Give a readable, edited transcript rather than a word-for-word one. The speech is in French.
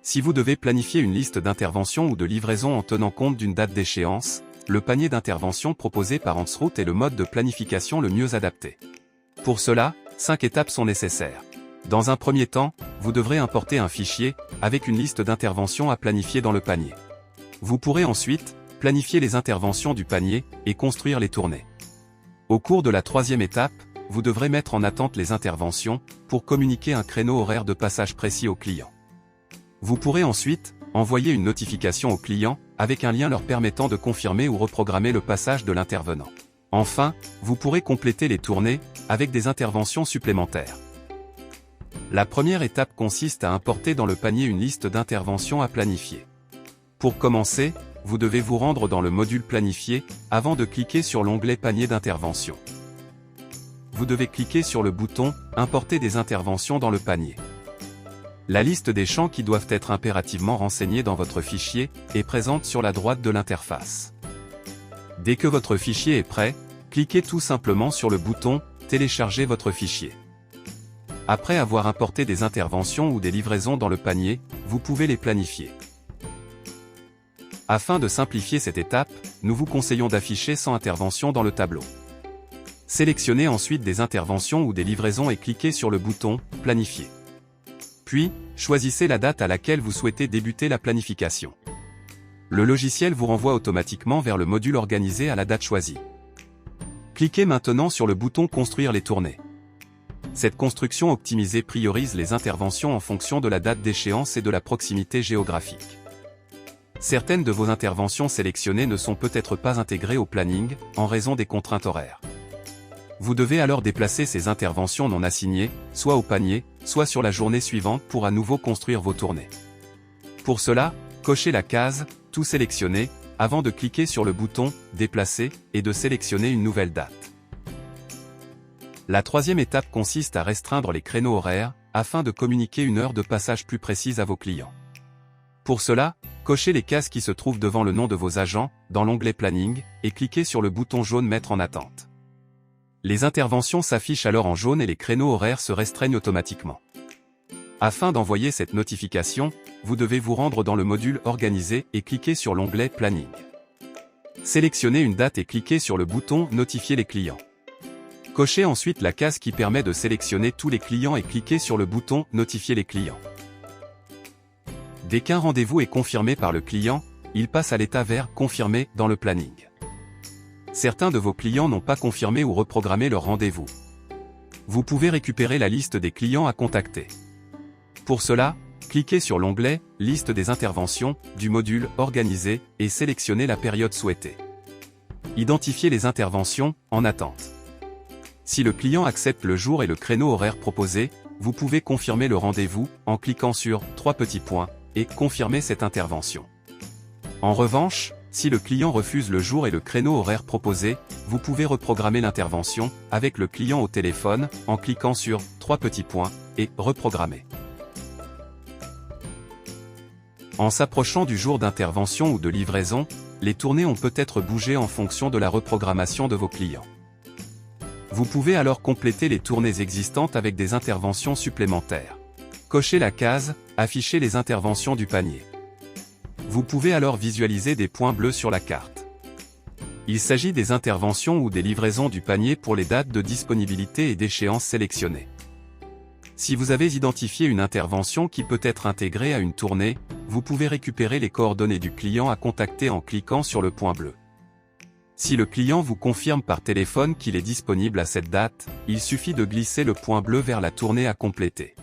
Si vous devez planifier une liste d'interventions ou de livraisons en tenant compte d'une date d'échéance, le panier d'intervention proposé par Ansroute est le mode de planification le mieux adapté. Pour cela, 5 étapes sont nécessaires. Dans un premier temps, vous devrez importer un fichier avec une liste d'interventions à planifier dans le panier. Vous pourrez ensuite planifier les interventions du panier et construire les tournées. Au cours de la troisième étape, vous devrez mettre en attente les interventions pour communiquer un créneau horaire de passage précis au client. Vous pourrez ensuite envoyer une notification au client avec un lien leur permettant de confirmer ou reprogrammer le passage de l'intervenant. Enfin, vous pourrez compléter les tournées avec des interventions supplémentaires. La première étape consiste à importer dans le panier une liste d'interventions à planifier. Pour commencer, vous devez vous rendre dans le module Planifier avant de cliquer sur l'onglet Panier d'intervention. Vous devez cliquer sur le bouton Importer des interventions dans le panier. La liste des champs qui doivent être impérativement renseignés dans votre fichier est présente sur la droite de l'interface. Dès que votre fichier est prêt, cliquez tout simplement sur le bouton Télécharger votre fichier. Après avoir importé des interventions ou des livraisons dans le panier, vous pouvez les planifier. Afin de simplifier cette étape, nous vous conseillons d'afficher 100 interventions dans le tableau. Sélectionnez ensuite des interventions ou des livraisons et cliquez sur le bouton Planifier. Puis, choisissez la date à laquelle vous souhaitez débuter la planification. Le logiciel vous renvoie automatiquement vers le module organisé à la date choisie. Cliquez maintenant sur le bouton Construire les tournées. Cette construction optimisée priorise les interventions en fonction de la date d'échéance et de la proximité géographique. Certaines de vos interventions sélectionnées ne sont peut-être pas intégrées au planning, en raison des contraintes horaires. Vous devez alors déplacer ces interventions non assignées, soit au panier, soit sur la journée suivante pour à nouveau construire vos tournées. Pour cela, cochez la case « Tout sélectionner » avant de cliquer sur le bouton « Déplacer » et de sélectionner une nouvelle date. La troisième étape consiste à restreindre les créneaux horaires, afin de communiquer une heure de passage plus précise à vos clients. Pour cela, cochez les cases qui se trouvent devant le nom de vos agents, dans l'onglet Planning, et cliquez sur le bouton jaune Mettre en attente. Les interventions s'affichent alors en jaune et les créneaux horaires se restreignent automatiquement. Afin d'envoyer cette notification, vous devez vous rendre dans le module Organiser et cliquer sur l'onglet Planning. Sélectionnez une date et cliquez sur le bouton Notifier les clients. Cochez ensuite la case qui permet de sélectionner tous les clients et cliquez sur le bouton Notifier les clients. Dès qu'un rendez-vous est confirmé par le client, il passe à l'état vert Confirmé dans le planning. Certains de vos clients n'ont pas confirmé ou reprogrammé leur rendez-vous. Vous pouvez récupérer la liste des clients à contacter. Pour cela, cliquez sur l'onglet « Liste des interventions » du module « Organiser » et sélectionnez la période souhaitée. Identifiez les interventions « En attente ». Si le client accepte le jour et le créneau horaire proposé, vous pouvez confirmer le rendez-vous en cliquant sur « 3 petits points » et « Confirmer cette intervention ». En revanche, si le client refuse le jour et le créneau horaire proposé, vous pouvez reprogrammer l'intervention avec le client au téléphone en cliquant sur « 3 petits points » et « Reprogrammer ». En s'approchant du jour d'intervention ou de livraison, les tournées ont peut-être bougé en fonction de la reprogrammation de vos clients. Vous pouvez alors compléter les tournées existantes avec des interventions supplémentaires. Cochez la case « Afficher les interventions du panier ». Vous pouvez alors visualiser des points bleus sur la carte. Il s'agit des interventions ou des livraisons du panier pour les dates de disponibilité et d'échéance sélectionnées. Si vous avez identifié une intervention qui peut être intégrée à une tournée, vous pouvez récupérer les coordonnées du client à contacter en cliquant sur le point bleu. Si le client vous confirme par téléphone qu'il est disponible à cette date, il suffit de glisser le point bleu vers la tournée à compléter.